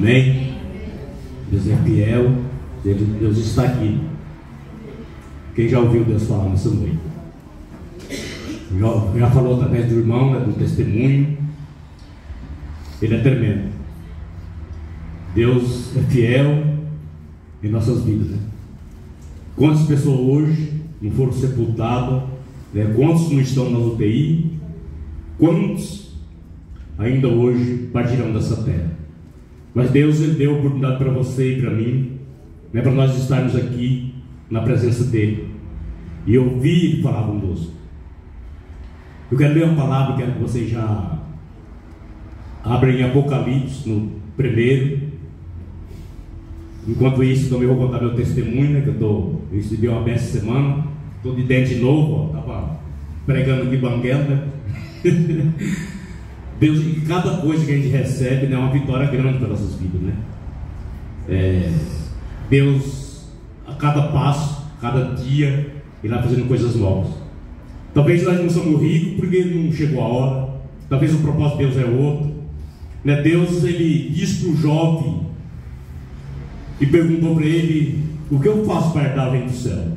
Amém? Deus é fiel, Deus está aqui. Quem já ouviu Deus falar nessa noite? Já falou através do irmão, do testemunho. Ele é tremendo. Deus é fiel em nossas vidas, né? Quantas pessoas hoje não foram sepultadas, né? Quantos não estão na UTI? Quantos ainda hoje partirão dessa terra? Mas Deus, Ele deu a oportunidade para você e para mim, né? Para nós estarmos aqui na presença dEle e ouvir Ele falar conosco. Eu quero ler uma palavra, quero que vocês já abrem em Apocalipse, no primeiro. Enquanto isso, também vou contar meu testemunho, né? Que eu estudei uma vez essa semana. Estou de dente novo, estava pregando de banguela, né? Deus, e cada coisa que a gente recebe, né, é uma vitória grande para nossas vidas, né? Deus, a cada passo, cada dia, Ele vai fazendo coisas novas. Talvez nós não somos ricos porque não chegou a hora. Talvez o propósito de Deus é outro, né? Deus, Ele diz para o jovem e perguntou para ele: o que eu faço para herdar o reino do céu?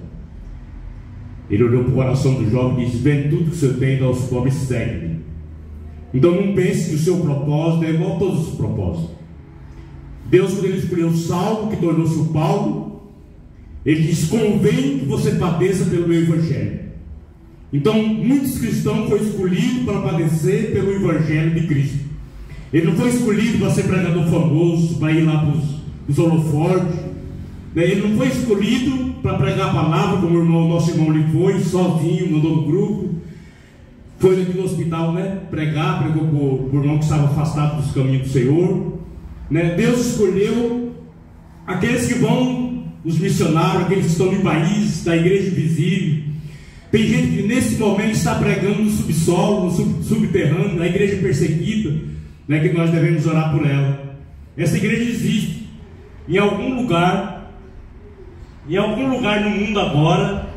Ele olhou para o coração do jovem e disse: vende tudo que o senhor tem, dá aos pobres, segue-me. Então não pense que o seu propósito é igual a todos os propósitos. Deus, quando Ele escolheu Saulo, que tornou-se o Paulo, Ele disse: convém que você padeça pelo meu evangelho. Então muitos cristãos foram escolhidos para padecer pelo evangelho de Cristo. Ele não foi escolhido para ser pregador famoso, para ir lá para os holofortes, né? Ele não foi escolhido para pregar a palavra como o nosso irmão lhe foi, sozinho, mandou no grupo. Foi aqui no hospital, né? Pregou para o irmão que estava afastado dos caminhos do Senhor, né? Deus escolheu aqueles que vão, os missionários, aqueles que estão no país, da igreja invisível. Tem gente que nesse momento está pregando no subsolo, no subterrâneo, na igreja perseguida, né? Que nós devemos orar por ela. Essa igreja existe em algum lugar no mundo agora.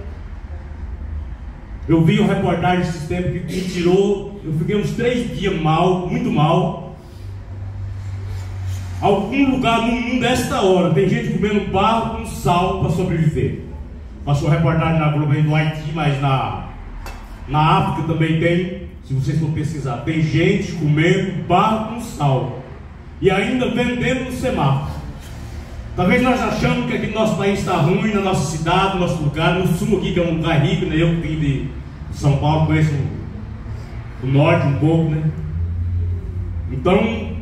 Eu vi uma reportagem esse tempo que me tirou. Eu fiquei uns 3 dias mal, muito mal. Algum lugar no mundo desta hora tem gente comendo barro com sal para sobreviver. Passou reportagem na Globo do Haiti, mas na África também tem. Se vocês for pesquisar, tem gente comendo barro com sal e ainda vendendo no semáforo. Talvez nós achamos que aqui no nosso país está ruim, na nossa cidade, no nosso lugar, no sul aqui, que é um lugar rico, né? Eu que vim de São Paulo, conheço o norte um pouco, né? Então,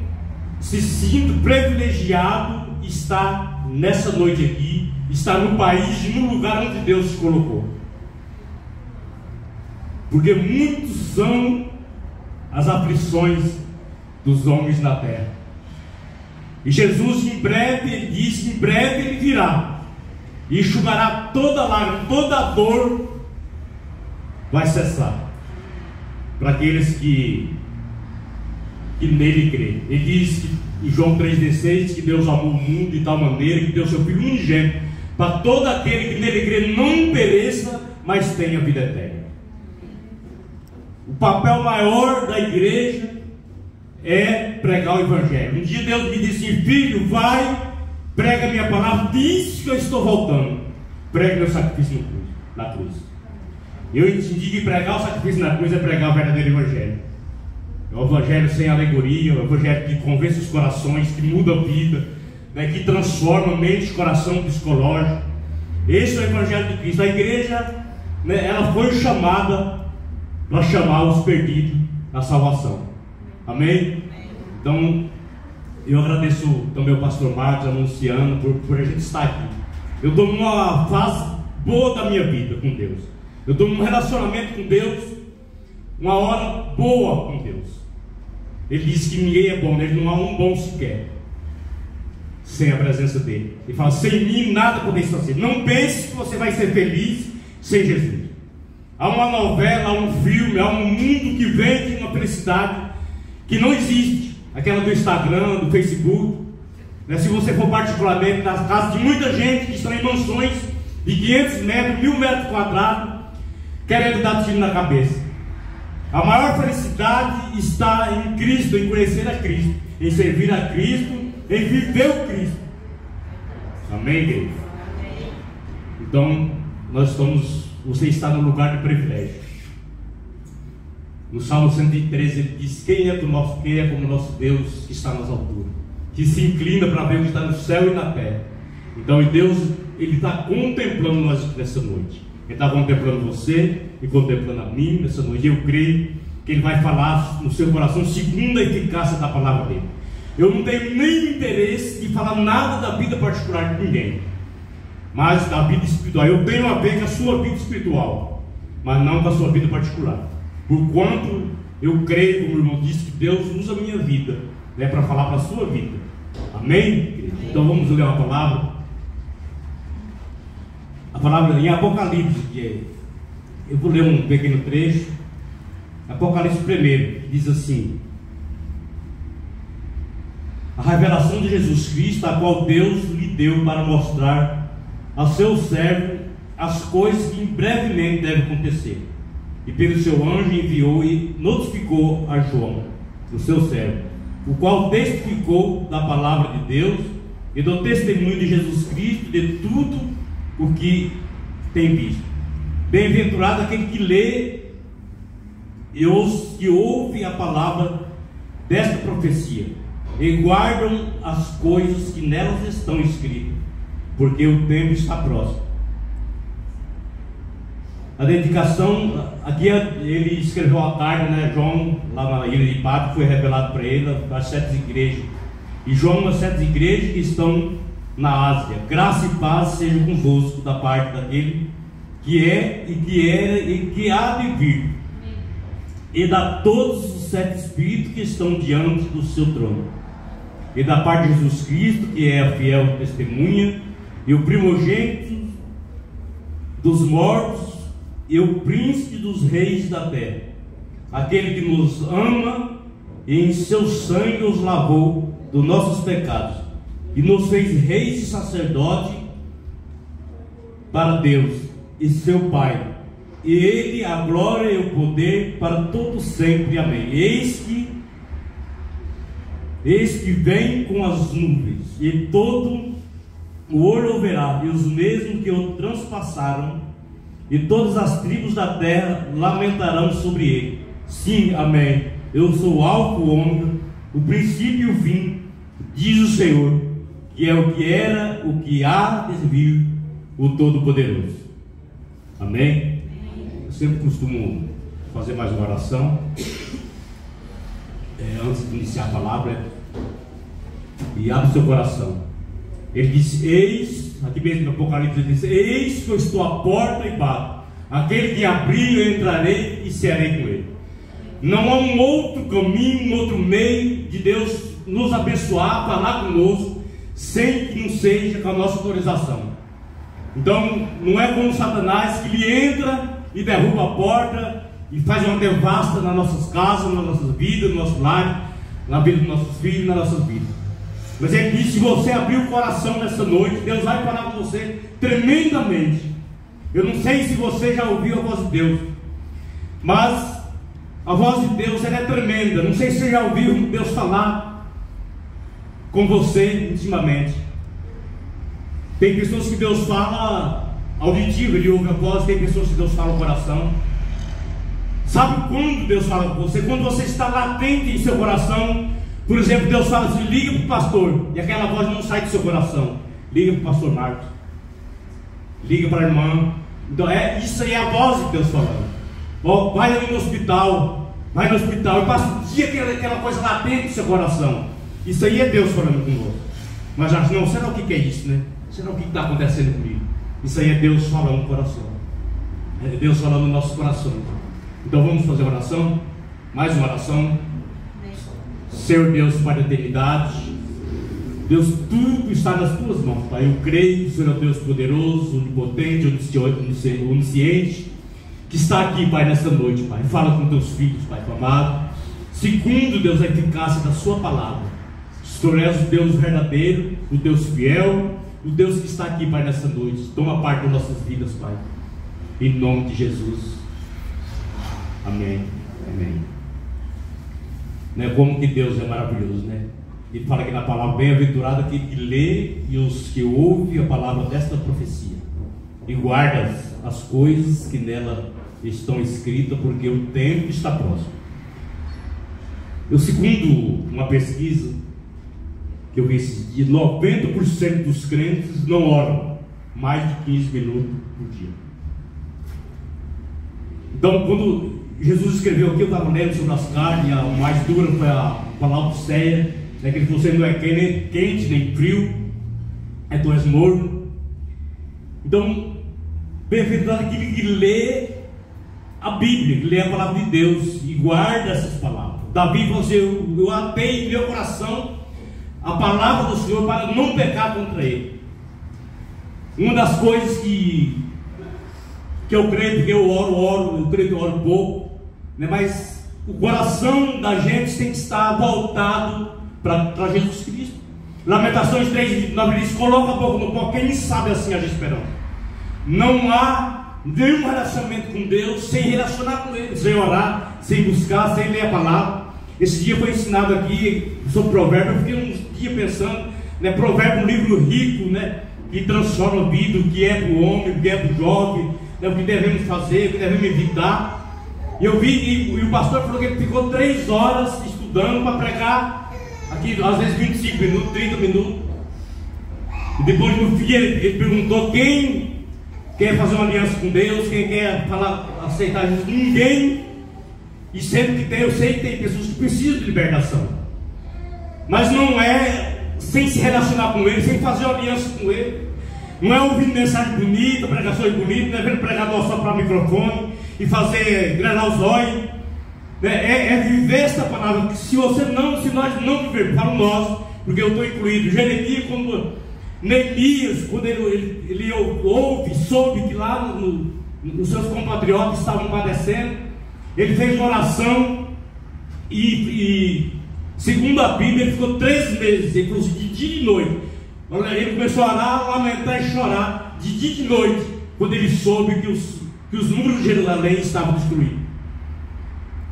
se sinto privilegiado estar nessa noite aqui, estar no país e no lugar onde Deus te colocou. Porque muitos são as aflições dos homens na terra. E Jesus, em breve, Ele disse: em breve Ele virá e enxugará toda lágrima, toda dor vai cessar para aqueles que nele crê. Ele diz que, em João 3,16, que Deus amou o mundo de tal maneira que deu seu Filho unigênito para todo aquele que nele crê não pereça, mas tenha vida eterna. O papel maior da igreja é pregar o evangelho. Um dia Deus me disse: filho, vai, prega a minha palavra, diz que eu estou voltando, prega meu sacrifício na cruz. Eu entendi que pregar o sacrifício na cruz é pregar o verdadeiro evangelho. É o evangelho sem alegoria, é o evangelho que convence os corações, que muda a vida, né, que transforma mente, coração, psicológico. Esse é o evangelho de Cristo. A igreja, né, ela foi chamada para chamar os perdidos à salvação. Amém? Então, eu agradeço também ao pastor Marcos anunciando por a gente estar aqui. Eu estou numa fase boa da minha vida com Deus. Eu estou num relacionamento com Deus, uma hora boa com Deus. Ele diz que ninguém é bom, ele não há um bom sequer sem a presença dele. Ele fala: sem mim nada podeis fazer. Não pense que você vai ser feliz sem Jesus. Há uma novela, há um filme, há um mundo que vende uma felicidade que não existe, aquela do Instagram, do Facebook, né? Se você for particularmente nas casas de muita gente que estão em mansões de 500 metros, 1000 metros quadrados, querendo dar tiro na cabeça. A maior felicidade está em Cristo, em conhecer a Cristo, em servir a Cristo em viver o Cristo. Amém, igreja? Então, você está no lugar de privilégio. No Salmo 113 ele diz: quem é como nosso Deus que está nas alturas, que se inclina para ver o que está no céu e na terra. Então Deus, Ele está contemplando nós nessa noite. Ele está contemplando você e contemplando a mim nessa noite. Eu creio que Ele vai falar no seu coração segundo a eficácia da palavra dele. Eu não tenho nem interesse de falar nada da vida particular de ninguém, mas da vida espiritual. Eu tenho a ver com a sua vida espiritual, mas não com a sua vida particular. Porquanto eu creio, como o irmão disse, que Deus usa a minha vida, né, para falar para a sua vida. Amém? Então vamos ler uma palavra. A palavra em Apocalipse, eu vou ler um pequeno trecho. Apocalipse 1, que diz assim: a revelação de Jesus Cristo, a qual Deus lhe deu para mostrar ao seu servo as coisas que brevemente devem acontecer. E pelo seu anjo enviou e notificou a João, o seu servo, o qual testificou da palavra de Deus e do testemunho de Jesus Cristo, de tudo o que tem visto. Bem-aventurado aquele que lê e os que ouvem a palavra desta profecia e guardam as coisas que nelas estão escritas, porque o tempo está próximo. A dedicação, aqui ele escreveu a carta, né? João, lá na ilha de Patmos, foi revelado para ele as 7 igrejas. E João, as 7 igrejas que estão na Ásia. Graça e paz sejam convosco da parte daquele que é e que era e que há de vir, e da todos os 7 espíritos que estão diante do seu trono, e da parte de Jesus Cristo, que é a fiel testemunha e o primogênito dos mortos e o príncipe dos reis da terra, aquele que nos ama e em seu sangue os lavou dos nossos pecados e nos fez reis e sacerdote para Deus e seu Pai, e Ele a glória e o poder para todo sempre. Amém. Eis que vem com as nuvens, e todo o olho o verá, e os mesmos que o transpassaram, e todas as tribos da terra lamentarão sobre ele. Sim, amém. Eu sou o alfa e o ômega, o princípio e o fim, diz o Senhor, que é o que era, o que há de vir, o Todo-Poderoso. Amém? Eu sempre costumo fazer mais uma oração antes de iniciar a palavra. E abre o seu coração. Ele disse: eis, aqui mesmo no Apocalipse ele diz: eis que eu estou à porta e bato. Aquele que abrir, eu entrarei e cearei com ele. Não há um outro caminho, um outro meio de Deus nos abençoar, falar conosco, sem que não seja com a nossa autorização. Então, não é como Satanás, que ele entra e derruba a porta e faz uma devasta nas nossas casas, nas nossas vidas, no nosso lar, na vida dos nossos filhos, nas nossas vidas. Mas ele diz: se você abrir o coração nessa noite, Deus vai falar com você tremendamente. Eu não sei se você já ouviu a voz de Deus, mas a voz de Deus, ela é tremenda. Não sei se você já ouviu Deus falar com você intimamente. Tem pessoas que Deus fala auditivo, ele ouve a voz. Tem pessoas que Deus fala no coração. Sabe quando Deus fala com você? Quando você está latente em seu coração. Por exemplo, Deus fala assim: liga para o pastor, e aquela voz não sai do seu coração. Liga para o pastor Marcos, liga para a irmã. Então isso aí é a voz de Deus falando. Vai ali no hospital, vai no hospital e passa o dia aquela coisa latente no seu coração. Isso aí é Deus falando com você. Mas acho, não, será o que é isso, né? Será o que está acontecendo comigo? Isso aí é Deus falando no coração. É Deus falando no nosso coração. Então vamos fazer uma oração, mais uma oração. Senhor Deus, Pai da eternidade, Deus, tudo está nas tuas mãos, Pai. Eu creio que o Senhor é o Deus poderoso, onipotente, onisciente, que está aqui, Pai, nessa noite, Pai. Fala com teus filhos, Pai amado, segundo, Deus, a eficácia da sua palavra. O Senhor és o Deus verdadeiro, o Deus fiel, o Deus que está aqui, Pai, nessa noite. Toma parte das nossas vidas, Pai, em nome de Jesus. Amém. Amém. Né? Como que Deus é maravilhoso, né? Ele fala aqui na palavra: bem-aventurado aquele que lê e os que ouvem a palavra desta profecia e guarda as coisas que nela estão escritas, porque o tempo está próximo. Eu, segundo uma pesquisa que eu vi esses dias, 90% dos crentes não oram mais de 15 minutos por dia. Então, quando Jesus escreveu aqui, eu estava lendo sobre as carnes, a mais dura foi a Laodiceia, né, que ele falou: você não é nem quente nem frio, tu és morno. Então, bem-aventurado aquele que lê a Bíblia, que lê a palavra de Deus e guarda essas palavras. Davi falou assim: eu atei em meu coração a palavra do Senhor para não pecar contra ele. Uma das coisas que eu creio, porque eu creio que eu oro pouco, né, mas o coração da gente tem que estar voltado para Jesus Cristo. Lamentações 3:9 diz: coloca a boca no pó, quem sabe assim a esperança. Não há nenhum relacionamento com Deus sem relacionar com Ele, sem orar, sem buscar, sem ler a palavra. Esse dia foi ensinado aqui sobre provérbio. Eu fiquei uns dias pensando, né, provérbio é um livro rico, né, que transforma a vida, o que é para o homem, o que é para o jovem, né, o que devemos fazer, o que devemos evitar. E eu vi, e o pastor falou que ele ficou 3 horas estudando para pregar aqui, às vezes 25 minutos, 30 minutos. E depois no fim ele perguntou: quem quer fazer uma aliança com Deus, quem quer aceitar Jesus? Ninguém. E sempre que tem, eu sei que tem pessoas que precisam de libertação, mas não é sem se relacionar com Ele, sem fazer uma aliança com Ele. Não é ouvindo mensagem bonita, pregações bonitas, não é vendo pregador só para o microfone e fazer grenar os olhos, né? É viver esta palavra. Que se nós não vivermos, falo nós, porque eu estou incluído. Jeremias, Neemias, quando ele ouve, soube que lá os seus compatriotas estavam padecendo, ele fez uma oração e segundo a Bíblia, ele ficou 3 meses, ele falou assim, de dia e noite. Ele começou a orar, lamentar e chorar de dia e de noite, quando ele soube que os muros de Jerusalém estavam destruídos.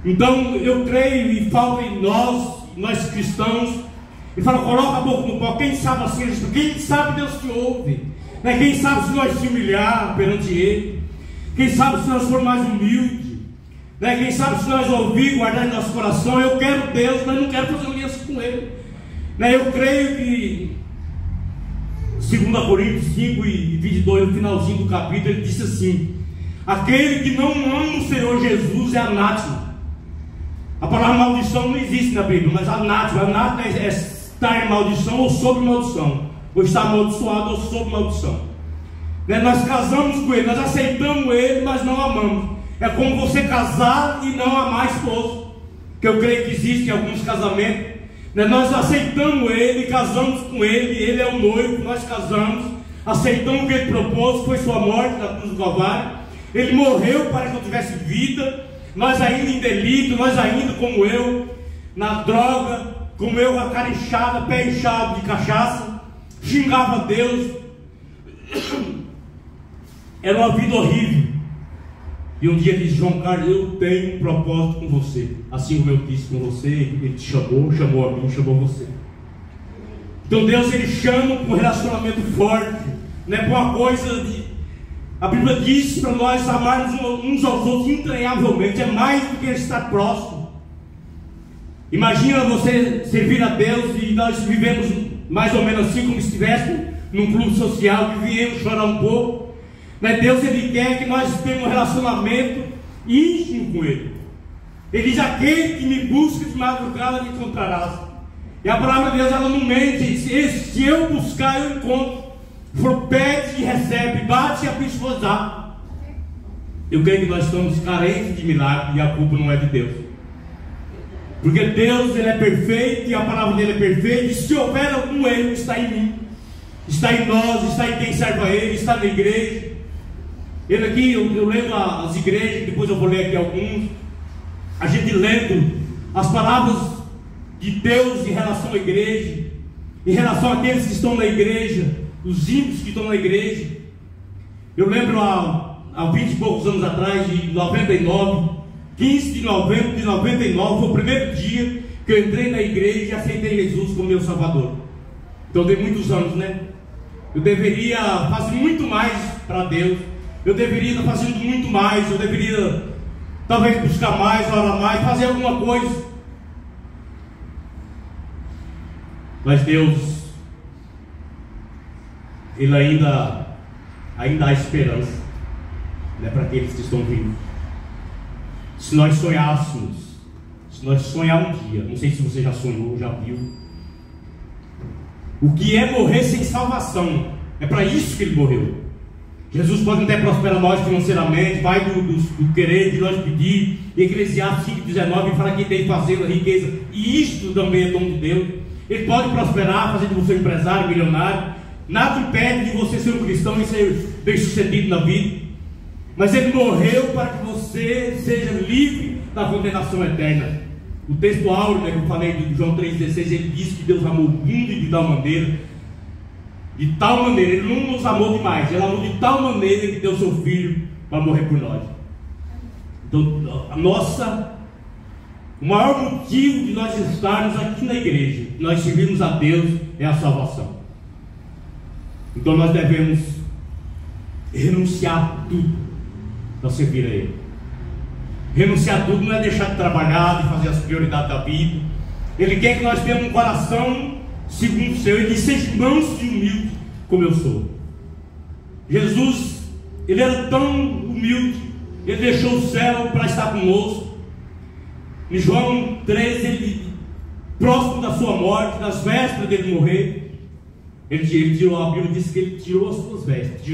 Então eu creio, e falta em nós cristãos, e fala: coloca a boca no pó, quem sabe assim, quem sabe Deus te ouve, né? Quem sabe se nós se humilhar perante Ele, quem sabe se nós formos mais humildes, né? Quem sabe se nós ouvir, guardar em nosso coração: eu quero Deus, mas não quero fazer aliança com Ele, né? Eu creio que 2 Coríntios 5:22, no finalzinho do capítulo, ele disse assim: aquele que não ama o Senhor Jesus é anátema. A palavra maldição não existe na Bíblia, mas anátema é estar em maldição ou sob maldição, ou estar amaldiçoado ou sob maldição, né? Nós casamos com Ele, nós aceitamos Ele, mas não amamos. É como você casar e não amar a esposa, que eu creio que existe em alguns casamentos, né? Nós aceitamos Ele, casamos com Ele, Ele é o noivo, nós casamos, aceitamos o que Ele propôs, foi sua morte na cruz do Calvário. Ele morreu para que eu tivesse vida. Nós ainda em delito, nós ainda como eu, na droga, como eu acarinchado, pé inchado de cachaça, xingava Deus. Era uma vida horrível. E um dia ele disse: João Carlos, eu tenho um propósito com você. Assim como eu disse com você, Ele te chamou a mim, chamou você. Então Deus, Ele chama para um relacionamento forte, não é para uma coisa de... A Bíblia diz para nós amarmos uns aos outros entranhavelmente, é mais do que estar próximo. Imagina você servir a Deus e nós vivemos mais ou menos assim, como se estivéssemos num clube social, que viemos chorar um pouco, né? Deus, Ele quer que nós tenhamos um relacionamento íntimo com Ele. Ele diz: aquele que me busca de madrugada me encontrarás. E a palavra de Deus, ela não mente. Se eu buscar, eu encontro. Pede e recebe, bate e a pessoa dá. Eu creio que nós estamos carentes de milagre, e a culpa não é de Deus, porque Deus, Ele é perfeito e a palavra dele é perfeita. E se houver algum erro, está em mim, está em nós, está em quem serve a Ele, está na igreja. Ele aqui, eu lendo as igrejas, depois eu vou ler aqui alguns. A gente lendo as palavras de Deus em relação à igreja, em relação àqueles que estão na igreja, os ímpios que estão na igreja. Eu lembro há 20 e poucos anos atrás, de 99, 15 de novembro de 99, foi o primeiro dia que eu entrei na igreja e aceitei Jesus como meu Salvador. Então tem muitos anos, né? Eu deveria fazer muito mais para Deus. Eu deveria estar fazendo muito mais. Eu deveria talvez buscar mais, orar mais, fazer alguma coisa. Mas Deus, Ele ainda há esperança, né, para aqueles que estão vivos. Se nós sonhássemos, se nós sonhar um dia, não sei se você já sonhou, já viu, o que é morrer sem salvação? É para isso que Ele morreu. Jesus pode até prosperar nós financeiramente, vai do querer de nós pedir. E Eclesiastes 5,19 fala que tem fazenda, riqueza, e isto também é dom de Deus. Ele pode prosperar, fazer de você um empresário, milionário. Nada impede de você ser um cristão e ser bem sucedido na vida. Mas Ele morreu para que você seja livre da condenação eterna. O texto áureo, né, que eu falei de João 3,16, ele diz que Deus amou o mundo de tal maneira, Ele não nos amou demais, Ele amou de tal maneira que deu seu Filho para morrer por nós. Então, o maior motivo de nós estarmos aqui na igreja, de nós servirmos a Deus, é a salvação. Então nós devemos renunciar a tudo para servir a Ele. Renunciar a tudo não é deixar de trabalhar, de fazer as prioridades da vida. Ele quer que nós tenhamos um coração segundo o seu. Ele diz: seja manso e humilde como eu sou. Jesus, Ele era tão humilde, Ele deixou o céu para estar conosco. Em João 13, Ele, próximo da sua morte, nas vésperas dele morrer, Ele tirou, a Bíblia diz que Ele tirou as suas vestes,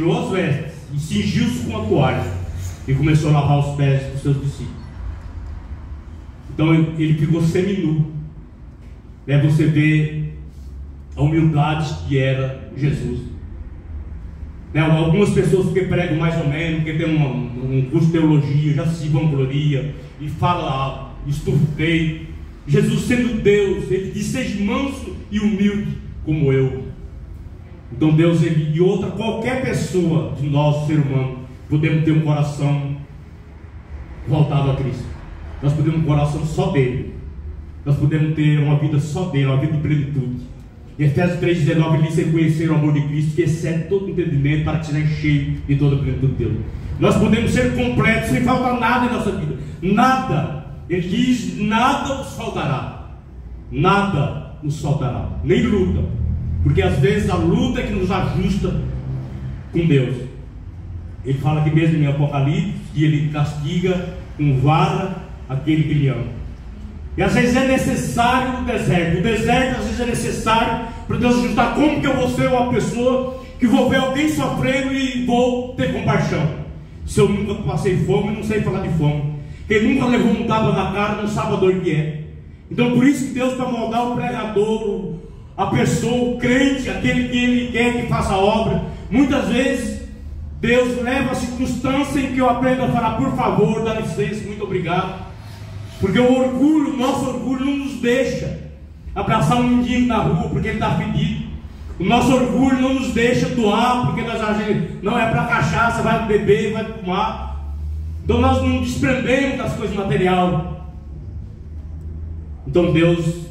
e cingiu-se com a toalha e começou a lavar os pés dos seus discípulos. Então Ele ficou seminu. Você vê a humildade que era Jesus. Algumas pessoas que pregam mais ou menos, que tem um curso de teologia, já se vangloria e fala estufei. Jesus, sendo Deus, Ele diz: seja manso e humilde como eu. Então Deus, Ele, e outra, qualquer pessoa de nós, ser humano, podemos ter um coração voltado a Cristo. Nós podemos ter um coração só dele. Nós podemos ter uma vida só dele, uma vida de plenitude. Em Efésios 3,19 ele diz: reconhecer o amor de Cristo, que excede todo entendimento, para que seja cheio de toda a plenitude de Deus. Nós podemos ser completos, sem faltar nada em nossa vida. Nada. Ele diz: nada nos faltará. Nada nos faltará. Nem luta. Porque às vezes a luta é que nos ajusta com Deus. Ele fala aqui mesmo em Apocalipse que Ele castiga com vara aquele que Ele ama. E às vezes é necessário o deserto. O deserto às vezes é necessário para Deus ajustar. Como que eu vou ser uma pessoa que vou ver alguém sofrendo e vou ter compaixão? Se eu nunca passei fome, não sei falar de fome. Quem nunca levou um tapa na cara não sabe a dor que é. Então por isso que Deus, para moldar o pregador, a pessoa, o crente, aquele que Ele quer que faça a obra, muitas vezes Deus leva a circunstância em que eu aprendo a falar: por favor, dá licença, muito obrigado. Porque o orgulho, o nosso orgulho não nos deixa abraçar um mendigo na rua porque ele está pedido. O nosso orgulho não nos deixa doar porque nós achamos, não é para cachaça, vai beber, vai fumar. Então nós não desprendemos das coisas materiais. Então Deus,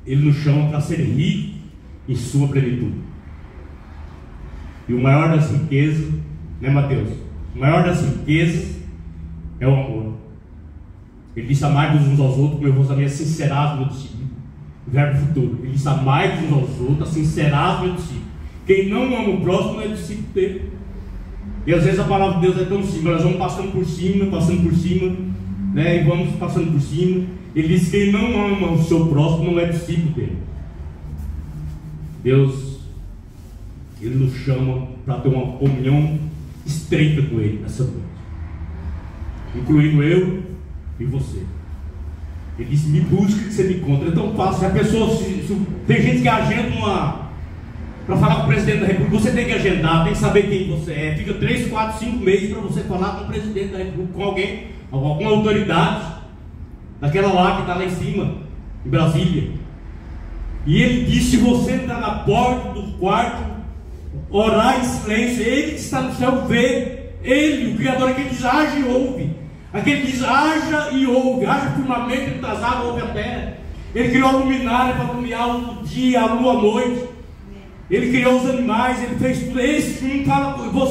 Ele nos chama para ser rico em sua plenitude. E o maior das riquezas, né, Mateus? O maior das riquezas é o amor. Ele disse: amai-vos uns aos outros, como eu vos amei, sincerado, meu discípulo. Verbo futuro. Ele disse: amai-vos uns aos outros, sincerado, meu discípulo. Quem não ama o próximo não é discípulo dele. E às vezes a palavra de Deus é tão simples, nós vamos passando por cima, né, e vamos passando por cima. Ele diz: quem não ama o seu próximo não é discípulo dele. Deus, Ele nos chama para ter uma comunhão estreita com Ele nessa noite, incluindo eu e você. Ele disse: me busque que você me encontra. É tão fácil. A pessoa, tem gente que agenda para falar com o presidente da República. Você tem que agendar, tem que saber quem você é. Fica 3, 4, 5 meses para você falar com o presidente da República, com alguém, alguma autoridade daquela lá que está lá em cima, em Brasília. E ele disse: se você entrar na porta do quarto, orar em silêncio, Ele que está no céu vê. Ele, o Criador, aquele diz: haja e ouve. Aquele diz: haja e ouve. Haja firmamento entre as águas, ouve a terra. Ele criou a luminária para iluminar o dia, a lua, a noite. Ele criou os animais, ele fez tudo. Esse você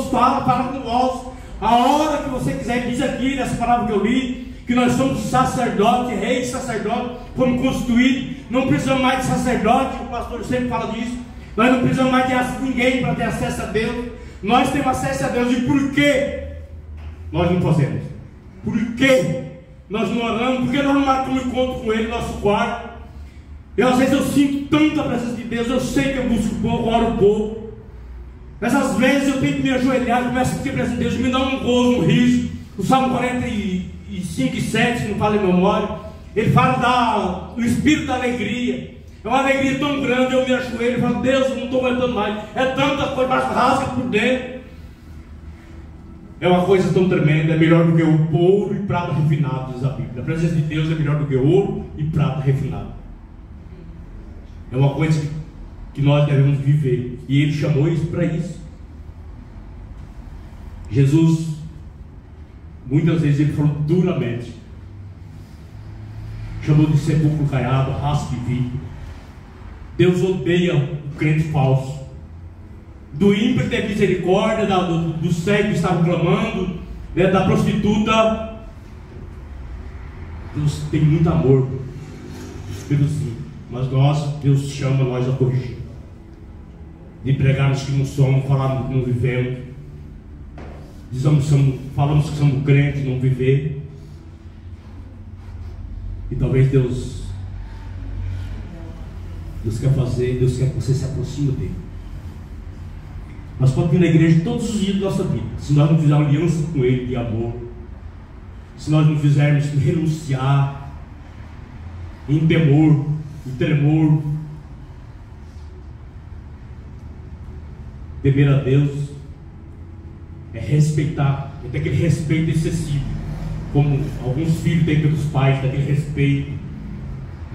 fala com voz. A hora que você quiser, diz aqui nessa palavra que eu li, que nós somos sacerdote, reis sacerdote, fomos constituídos, não precisamos mais de sacerdote, o pastor sempre fala disso. Nós não precisamos mais de ninguém para ter acesso a Deus. Nós temos acesso a Deus. E por que nós não fazemos? Por que nós não oramos? Por que nós não marcamos um encontro com Ele no nosso quarto? Às vezes eu sinto tanta presença de Deus, eu sei que eu busco pouco, oro pouco. Mas às vezes eu tenho que me ajoelhar, começo a sentir a presença de Deus, me dá um gozo, um riso. O Salmo 45 e 7, se não falo em memória, ele fala do espírito da alegria. É uma alegria tão grande, eu me ajoelho e falo, Deus, eu não estou aguentando mais. É tanta coisa, rasga por dentro. É uma coisa tão tremenda, é melhor do que o ouro e prata refinado, diz a Bíblia. A presença de Deus é melhor do que ouro e prata refinado. É uma coisa que nós devemos viver. E Ele chamou isso para isso. Jesus, muitas vezes Ele falou duramente. Chamou de sepulcro caiado, raspa e vivo. Deus odeia o crente falso. Do ímpio tem misericórdia, do cego que estava clamando, né, da prostituta. Deus tem muito amor pelos ímpios. Mas Deus chama nós a corrigir. De pregarmos que não somos, falarmos que não vivemos. Falamos que somos crentes, não viver. E talvez Deus quer fazer, Deus quer que você se aproxime dele. Nós podemos vir na igreja todos os dias da nossa vida, se nós não fizermos aliança com Ele de amor, se nós não fizermos renunciar em temor, em tremor. Temer a Deus é respeitar, é ter aquele respeito excessivo, como alguns filhos têm pelos pais, daquele respeito,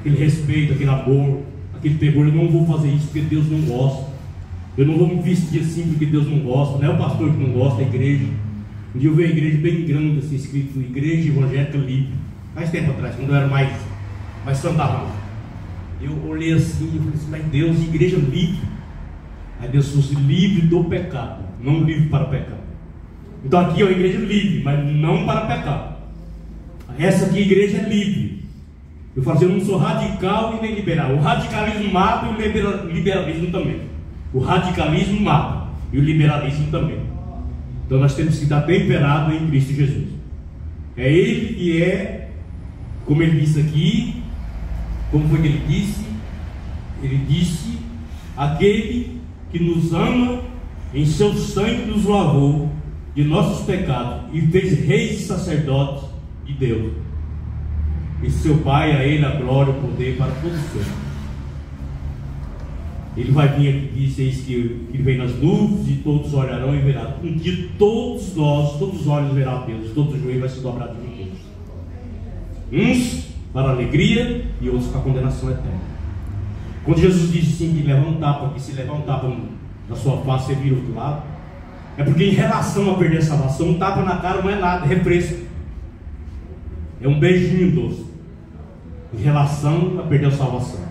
aquele amor, aquele temor. Eu não vou fazer isso porque Deus não gosta. Eu não vou me vestir assim porque Deus não gosta. Não é o pastor que não gosta, é a igreja. Um dia eu vi a igreja bem grande, assim, escrito Igreja Evangélica Livre. Faz tempo atrás, quando eu era mais fantasma. Eu olhei assim e falei assim, mas Deus, igreja livre. Aí Deus fosse livre do pecado, não livre para o pecado. Então aqui é uma igreja livre, mas não para pecado. Essa aqui, igreja é livre. Eu falo assim, eu não sou radical e nem liberal. O radicalismo mata e o liberalismo também. O radicalismo mata e o liberalismo também. Então nós temos que estar temperado em Cristo Jesus. É Ele que é, como Ele disse aqui, como foi que Ele disse? Ele disse, aquele que nos ama, em seu sangue nos lavou de nossos pecados e fez reis e sacerdotes de Deus. E seu Pai, a Ele a glória e o poder para todos sempre. Ele vai vir aqui e diz que Ele vem nas nuvens e todos olharão e verão. Um dia todos os olhos verão a Deus, todos os joelhos vai se dobrar de Deus. Uns para a alegria e outros para a condenação eterna. Quando Jesus disse assim, que leva um tapa, que se levar um tapa na sua face, você vira o outro lado, é porque em relação a perder a salvação, um tapa na cara não é nada, é refresco. É um beijinho doce. Em relação a perder a salvação.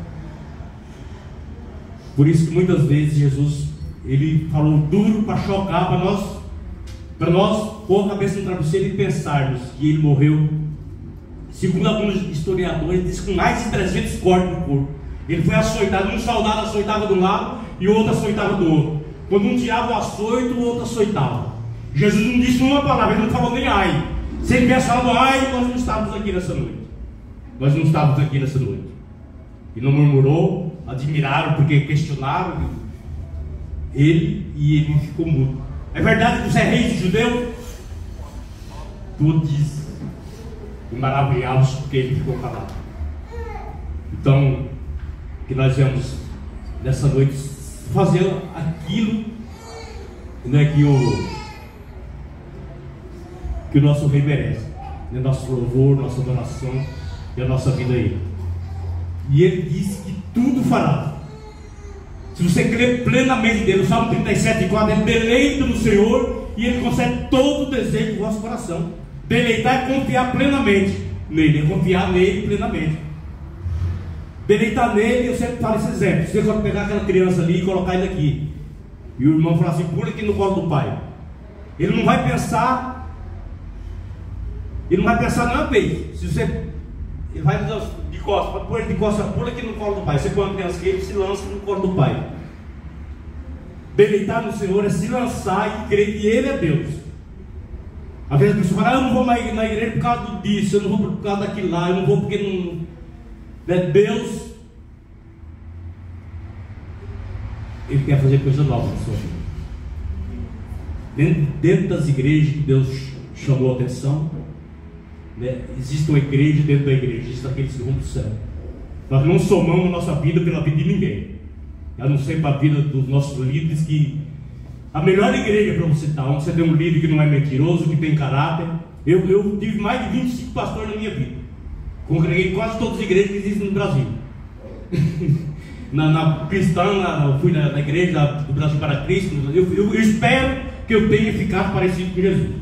Por isso que muitas vezes Jesus, Ele falou duro para chocar, para nós pôr a cabeça no travesseiro e pensarmos que Ele morreu, segundo alguns historiadores, diz com mais de 300 cortes no corpo. Ele foi açoitado, um soldado açoitava de um lado e o outro açoitava do outro. Quando um tirava o açoito, o outro açoitava. Jesus não disse uma palavra, Ele não falou nem ai. Se Ele tivesse falado ai, nós não estávamos aqui nessa noite. Nós não estávamos aqui nessa noite. E não murmurou, admiraram porque questionaram Ele, e Ele ficou mudo. É verdade que você é rei de judeu? Todos maravilhados porque Ele ficou calado. Então, que nós vamos nessa noite fazer aquilo, né, que o nosso rei merece, né, nosso louvor, nossa adoração e a nossa vida a Ele. E Ele disse que tudo fará. Se você crer plenamente nele, o Salmo 37,4, Ele deleita no Senhor e Ele concede todo o desejo do vosso coração. Deleitar é confiar plenamente nele, é confiar nele plenamente. deleitar nele. Eu sempre falo esse exemplo: você pode pegar aquela criança ali e colocar ele aqui, e o irmão falar assim: pula aqui no colo do pai. Ele não vai pensar, nenhuma vez. Se você, ele vai de costas, pode pôr ele de costas, pula aqui no colo do pai. Você põe uma criança aqui, ele se lança no colo do pai. Deleitar no Senhor é se lançar e crer que Ele é Deus. Às vezes a pessoa fala: eu não vou na igreja por causa disso, eu não vou por causa daquilo lá, eu não vou porque não é Deus. Ele quer fazer coisa nova na sua vida. Dentro das igrejas que Deus chamou a atenção, né, existe uma igreja dentro da igreja, existe aqueles que vão para o céu. Nós não somamos a nossa vida pela vida de ninguém, a não ser para a vida dos nossos líderes, que a melhor igreja para você estar, onde você tem um líder que não é mentiroso, que tem caráter. Eu tive mais de 25 pastores na minha vida, congreguei quase todas as igrejas que existem no Brasil. na cristã, eu fui na igreja do Brasil para Cristo. Eu espero que eu tenha ficado parecido com Jesus,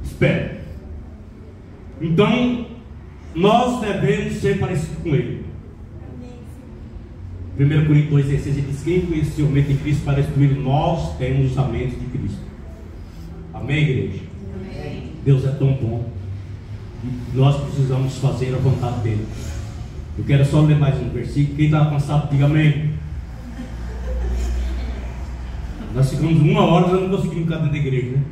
espero. Então nós devemos ser parecidos com Ele. 1 Coríntios 2,16 ele diz: quem conheceu o mente de Cristo para instruir, nós temos a mente de Cristo. Amém, igreja? Amém. Deus é tão bom e nós precisamos fazer a vontade dele. Eu quero só ler mais um versículo. Quem está cansado, diga amém. Nós ficamos 1 hora, nós não conseguimos ficar dentro da igreja, né?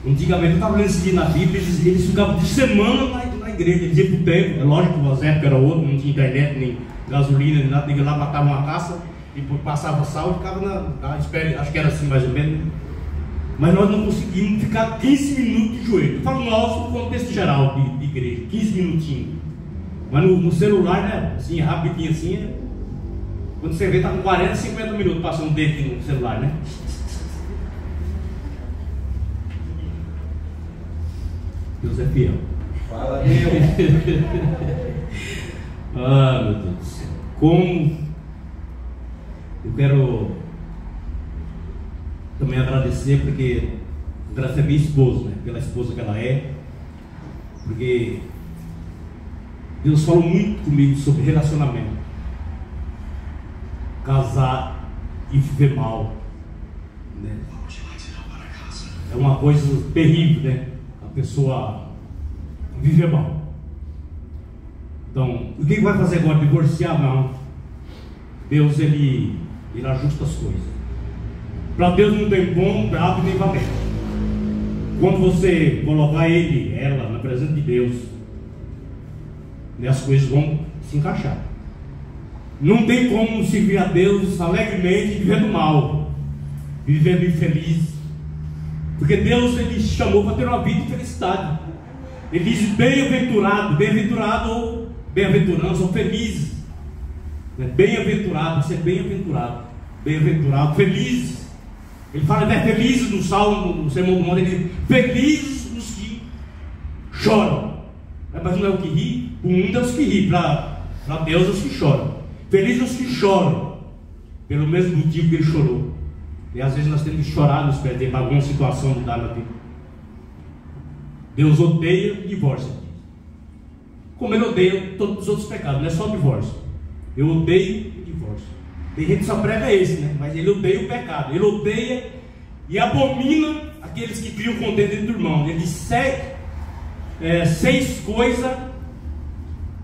Antigamente eu estava lendo esse dia na Bíblia, eles ficavam de semana na igreja, eles iam para o templo. É lógico que as épocas eram outras, não tinha internet, nem gasolina, nem nada. Ia lá, matava uma caça e passava sal e ficava na espera. Acho que era assim mais ou menos. Mas nós não conseguimos ficar 15 minutos de joelho. Eu falo nós no contexto geral de igreja, 15 minutinhos. Mas no celular, né, assim, rapidinho assim, quando você vê, está com 40, 50 minutos passando o dedo no celular, né? Deus é fiel. Fala, Deus. Ah, meu Deus do céu. Como eu quero também agradecer, porque agradecer a minha esposa, né? Pela esposa que ela é, porque Deus falou muito comigo sobre relacionamento. Casar e viver mal, né? É uma coisa terrível, né? A pessoa viver mal. Então, o que vai fazer agora? Divorciar? Não. Deus, ele ajusta as coisas. Para Deus não tem bom, bravo nem valente. Quando você colocar ela na presença de Deus, né, as coisas vão se encaixar. Não tem como servir a Deus alegremente vivendo mal, vivendo infeliz. Porque Deus, ele chamou para ter uma vida de felicidade. Ele diz: bem-aventurado, bem-aventurado ou bem-aventurança ou feliz. Bem-aventurado, ser bem-aventurado, bem-aventurado, feliz. Ele fala até felizes no Salmo, no Sermão do Monte, ele diz: felizes os que choram. Mas não é o que ri, o mundo é os que ri, para Deus é os que choram. Felizes os que choram, pelo mesmo motivo que ele chorou. E às vezes nós temos que chorar nos pés dele para alguma situação mudar na vida. Deus odeia o divórcio, como ele odeia todos os outros pecados, não é só o divórcio. Eu odeio o divórcio. Tem gente que só prega esse, né? Mas ele odeia o pecado. Ele odeia e abomina aqueles que criam contenda dentro do irmão. Ele diz: seis coisas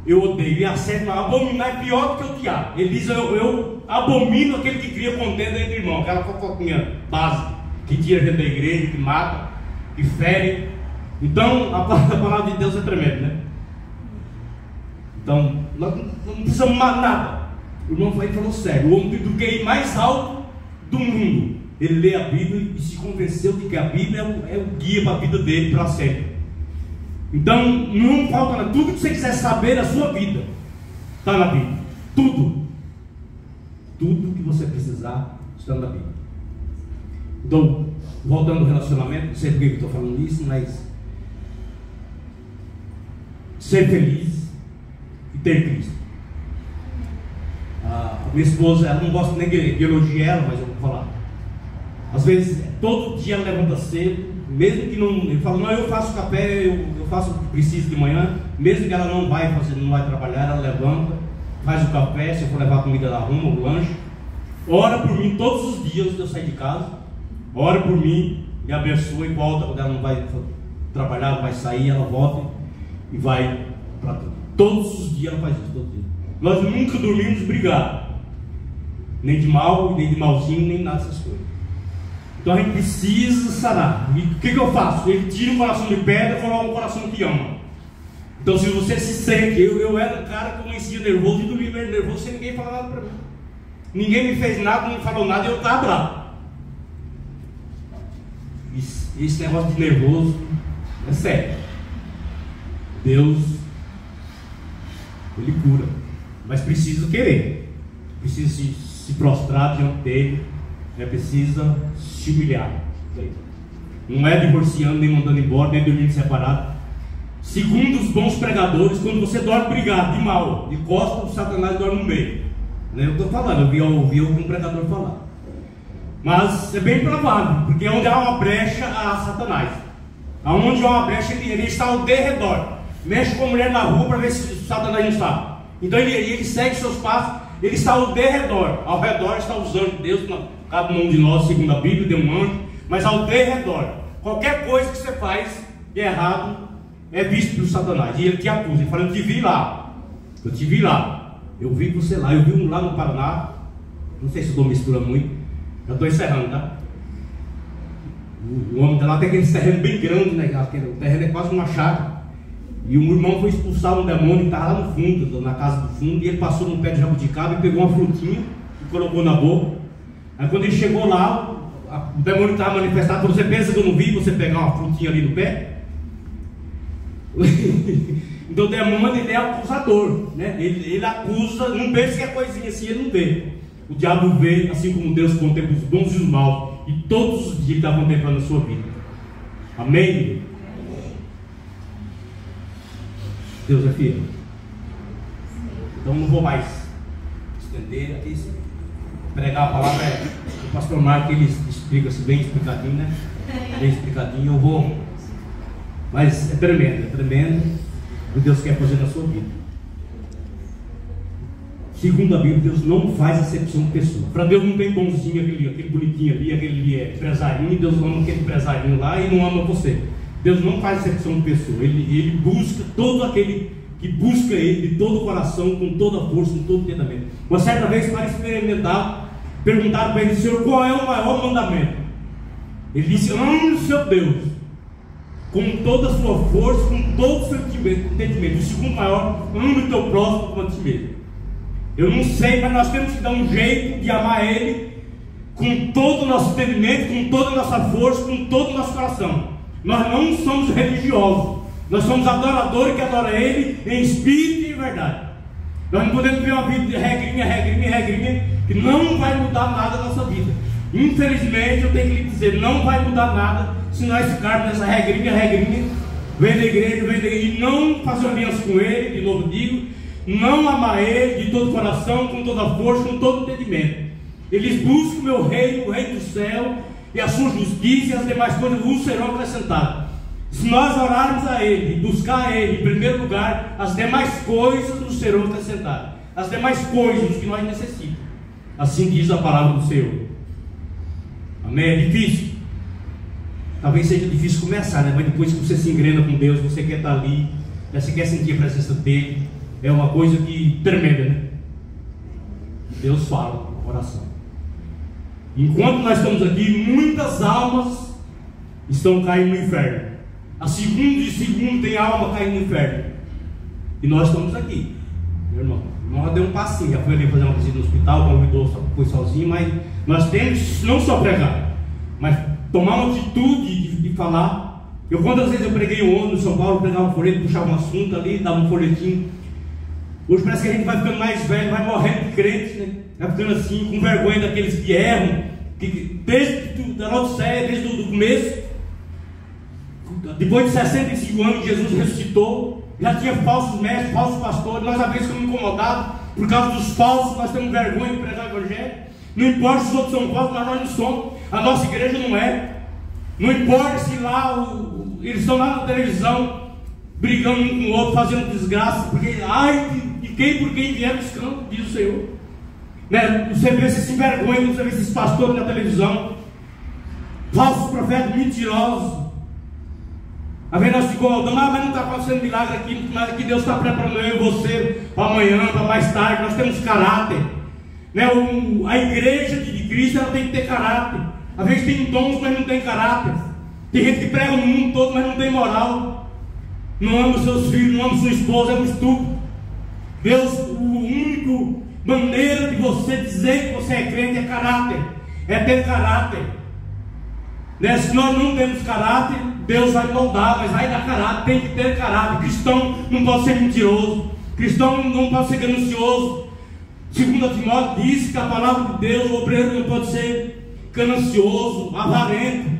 eu odeio, e a sétima, abominar é pior do que odiar. Ele diz: eu abomino aquele que cria contenda entre irmãos, aquela fofoquinha básica que tira gente da igreja, que mata, que fere. Então a palavra de Deus é tremenda, né? Então nós não precisamos mais nada. O irmão falou sério: o homem do QI mais alto do mundo, ele lê a Bíblia e se convenceu de que a Bíblia é o guia para a vida dele para sempre. Então não falta nada. Tudo que você quiser saber da sua vida está na Bíblia. Tudo que você precisar está na Bíblia. Então, voltando ao relacionamento, não sei por que eu estou falando isso, mas ser feliz e ter Cristo. A minha esposa, ela não gosta nem de elogiar ela, mas eu vou falar. Às vezes, todo dia ela levanta cedo, mesmo que não, eu falo: não, eu faço café, eu faço o que preciso de manhã, mesmo que ela não vai trabalhar, ela levanta faz o café, se eu for levar comida, ela arruma o lanche. Ora por mim todos os dias que eu sair de casa. Ora por mim e abençoa e volta. Quando ela não vai trabalhar, não vai sair, ela volta e vai para tudo. Todos os dias ela faz isso, todos os dias. Nós nunca dormimos brigados, nem de mal, nem de malzinho, nem nada dessas coisas. Então a gente precisa sarar. E o que eu faço? Ele tira o coração de pedra e coloca um coração que ama. Então se você se sente, eu era um cara que conhecia nervoso e dormia nervoso sem ninguém falar nada para mim. Ninguém me fez nada, não me falou nada e eu estava bravo. Esse negócio de nervoso é sério. Deus, Ele cura, mas precisa querer, precisa se prostrar diante dele, precisa se humilhar. Não é divorciando, nem mandando embora, nem dormindo separado. Segundo os bons pregadores, quando você dorme brigado, de mal, de costas, o Satanás dorme no meio. Eu estou falando, eu ouvi algum pregador falar. Mas é bem provável, porque onde há uma brecha, há Satanás. Aonde há uma brecha, ele está ao derredor. Mexe com a mulher na rua para ver se o Satanás não está. Então ele segue seus passos, ele está ao derredor. Ao redor está os anjos de Deus, cada um de nós, segundo a Bíblia, deu um anjo, mas ao derredor. Qualquer coisa que você faz de errado é visto pelo Satanás. E ele te acusa, ele fala: eu te vi lá. Eu te vi lá. Eu vi você lá. Eu vi um lá no Paraná. Não sei se eu estou misturando muito. Eu estou encerrando, tá? O homem lá tem aquele terreno bem grande, né? O terreno é quase uma chácara. E o irmão foi expulsar um demônio que estava lá no fundo, na casa do fundo. E ele passou num pé de jabuticaba e pegou uma frutinha e colocou na boca. Aí quando ele chegou lá, o demônio estava manifestado. Você pensa que eu não vi você pegar uma frutinha ali no pé? Então o demônio, ele é acusador, né? Ele acusa, não pensa que é coisinha assim, ele não vê. O diabo vê, assim como Deus contempla os bons e os maus, e todos os dias está contemplando a sua vida. Amém? Deus é fiel. Então não vou mais estender aqui. Pregar a palavra o pastor Marco, ele explica-se bem explicadinho, né? Bem explicadinho, eu vou. Mas é tremendo o que Deus quer fazer na sua vida. Segundo a Bíblia, Deus não faz acepção de pessoa. Para Deus não tem bonzinho, aquele bonitinho ali, aquele empresarinho. Deus ama aquele empresarinho lá e não ama você. Deus não faz acepção de pessoa. Ele busca todo aquele que busca Ele de todo o coração, com toda a força, com todo o entendimento. Uma certa vez, para experimentar, perguntaram para ele: Senhor, qual é o maior mandamento? Ele disse: ame o seu Deus com toda a sua força, com todo o seu entendimento. O segundo maior: ame o teu próximo como a ti mesmo. Eu não sei, mas nós temos que dar um jeito de amar Ele com todo o nosso entendimento, com toda a nossa força, com todo o nosso coração. Nós não somos religiosos, nós somos adoradores que adoram Ele em espírito e em verdade. Nós não podemos viver uma vida de regrinha, que não vai mudar nada na nossa vida. Infelizmente, eu tenho que lhe dizer, não vai mudar nada se nós ficarmos nessa regrinha, vem da igreja, e não fazer aliança com Ele, de novo digo, não amar Ele de todo o coração, com toda a força, com todo o entendimento. Eles buscam o meu reino, o reino do céu, e a sua justiça, e as demais coisas vos serão acrescentadas. Se nós orarmos a Ele, e buscar a Ele em primeiro lugar, as demais coisas nos serão acrescentadas. As demais coisas que nós necessitamos. Assim diz a palavra do Senhor. Amém? É difícil. Talvez seja difícil começar, né? Mas depois que você se engrena com Deus, você quer estar ali, você quer sentir a presença dEle. É uma coisa que tremenda, né? Deus fala no coração. Enquanto nós estamos aqui, muitas almas estão caindo no inferno. A segundo tem alma caindo no inferno. E nós estamos aqui, meu irmão. Nós deu um passinho, já foi ali fazer uma visita no hospital, convidou, foi sozinho, mas nós temos não só pregar, mas tomar uma atitude de falar. Quantas vezes eu preguei um ônibus em São Paulo, pegava um folheto, puxava um assunto ali, dava um folhetinho. Hoje parece que a gente vai ficando mais velho, vai morrendo de crente, né? Vai ficando assim, com vergonha daqueles que erram, que desde da Laodiceia, desde o começo, depois de 65 anos que Jesus ressuscitou, já tinha falsos mestres, falsos pastores. Nós às vezes ficamos incomodados por causa dos falsos, nós temos vergonha de pregar o Evangelho. Não importa se os outros são falsos, mas nós não somos. A nossa igreja não é. Não importa se lá eles estão lá na televisão brigando um com o outro, fazendo desgraça, porque ai de quem por quem vier os campos, diz o Senhor. Né? Você vê esses envergonhos, você vê esses pastores na televisão, falsos profetas mentirosos. Às vezes nós ficamos, mas não está acontecendo milagre aqui, mas que Deus está preparando eu e você para amanhã, para mais tarde. Nós temos caráter, né? A igreja de Cristo, ela tem que ter caráter. Às vezes tem dons, mas não tem caráter. Tem gente que prega no mundo todo, mas não tem moral, não ama os seus filhos, não ama sua esposa, é um estupro. Deus, o único maneira de você dizer que você é crente é caráter, é ter caráter, né? Se nós não temos caráter, Deus vai moldar, mas vai dar caráter, tem que ter caráter. Cristão não pode ser mentiroso, cristão não pode ser ganancioso. Segundo Timóteo diz que a palavra de Deus, o obreiro não pode ser ganancioso, avarento.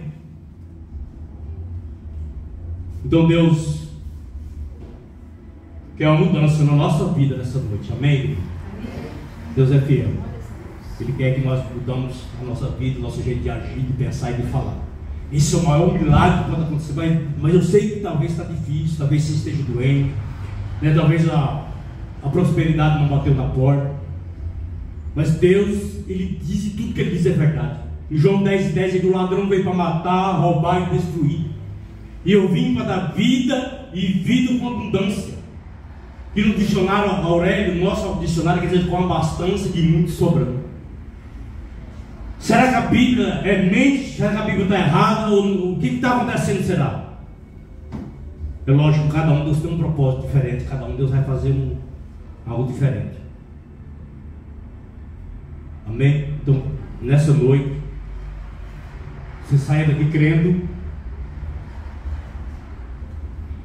Então Deus quer uma mudança na nossa vida nessa noite, amém? Deus é fiel, Ele quer que nós mudamos a nossa vida, o nosso jeito de agir, de pensar e de falar. Esse é o maior milagre que pode acontecer, mas eu sei que talvez está difícil, talvez você esteja doente, né? Talvez a prosperidade não bateu na porta, mas Deus, Ele diz, e tudo que Ele diz é verdade. Em João 10:10 ele diz: o ladrão veio para matar, roubar e destruir, e eu vim para dar vida e vida com abundância. E no dicionário Aurélio, nosso dicionário, quer dizer com abastança de muito sobrando. Será que a Bíblia é mente? Será que a Bíblia está errada? Ou o que está acontecendo será? É lógico, cada um Deus tem um propósito diferente, cada um Deus vai fazer algo diferente. Amém? Então, nessa noite, você saia daqui crendo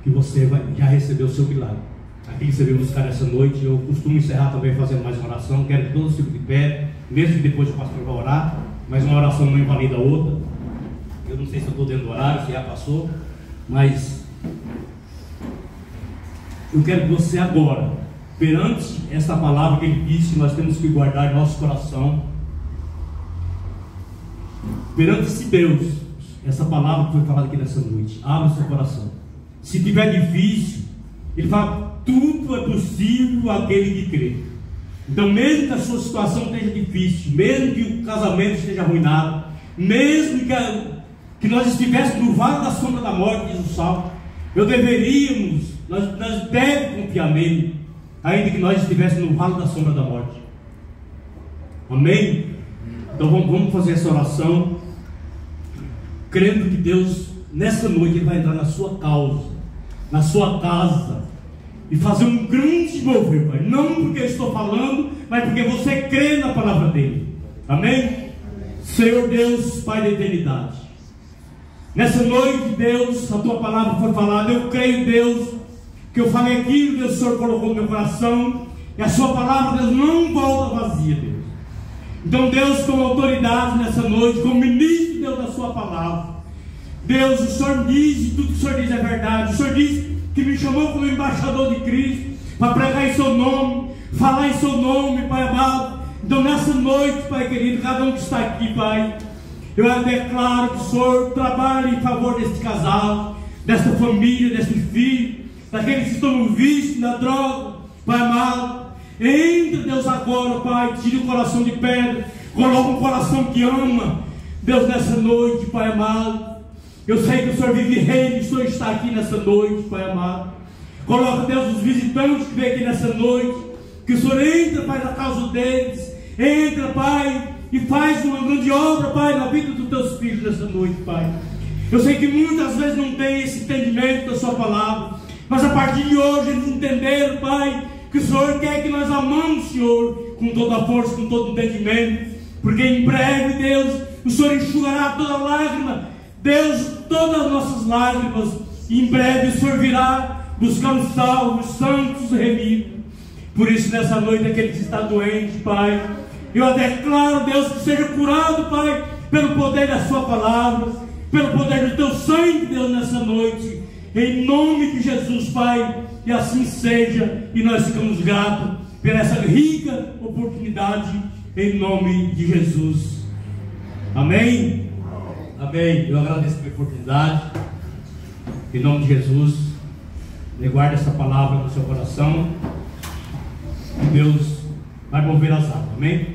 que você já recebeu o seu milagre. Aquilo que você veio buscar essa noite, eu costumo encerrar também fazendo mais uma oração. Quero que todos fiquem de pé, mesmo que depois o pastor vai orar, mas uma oração não invalida a outra. Eu não sei se eu estou dentro do horário, se já passou, mas eu quero que você agora, perante esta palavra que Ele disse, nós temos que guardar em nosso coração, perante esse Deus, essa palavra que foi falada aqui nessa noite, abra o seu coração. Se tiver difícil, Ele fala: tudo é possível àquele que crê. Então, mesmo que a sua situação esteja difícil, mesmo que o casamento esteja arruinado, mesmo que nós estivéssemos no vale da sombra da morte, diz o Salmo, nós devemos confiar nele, ainda que nós estivéssemos no vale da sombra da morte. Amém? Então vamos fazer essa oração, crendo que Deus, nessa noite, Ele vai entrar na sua causa, na sua casa, e fazer um grande mover, Pai. Não porque eu estou falando, mas porque você crê na palavra dEle. Amém? Amém. Senhor Deus, Pai da eternidade, nessa noite, Deus, a Tua palavra foi falada. Eu creio, Deus, que eu falei aquilo que o Senhor colocou no meu coração, e a Sua palavra, Deus, não volta vazia, Deus. Então, Deus, com autoridade nessa noite, como ministro, Deus, da Sua palavra, Deus, o Senhor diz, e tudo que o Senhor diz é verdade. O Senhor diz que me chamou como embaixador de Cristo, para pregar em seu nome, falar em seu nome, Pai amado. Então nessa noite, Pai querido, cada um que está aqui, Pai, eu declaro que o Senhor trabalhe em favor deste casal, desta família, deste filho, daqueles que estão no vício, na droga, Pai amado. Entra, Deus, agora, Pai, tire o coração de pedra, coloca um coração que ama, Deus, nessa noite, Pai amado. Eu sei que o Senhor vive rei, o Senhor está aqui nessa noite, Pai amado. Coloca, Deus, os visitantes que vêm aqui nessa noite, que o Senhor entra, Pai, na causa deles. Entra, Pai, e faz uma grande obra, Pai, na vida dos teus filhos nessa noite, Pai. Eu sei que muitas vezes não tem esse entendimento da Sua palavra, mas a partir de hoje eles entenderam, Pai, que o Senhor quer que nós amamos o Senhor com toda a força, com todo o entendimento, porque em breve, Deus, o Senhor enxugará toda lágrima, Deus, todas as nossas lágrimas, e em breve o Senhor virá buscar os salvos, santos remidos. Por isso, nessa noite, aquele que está doente, Pai, eu declaro, Deus, que seja curado, Pai, pelo poder da Sua palavra, pelo poder do Teu sangue, Deus, nessa noite, em nome de Jesus, Pai, e assim seja, e nós ficamos gratos por essa rica oportunidade, em nome de Jesus. Amém? Amém. Eu agradeço pela oportunidade. Em nome de Jesus, guarde essa palavra no seu coração. Deus vai mover as águas, amém?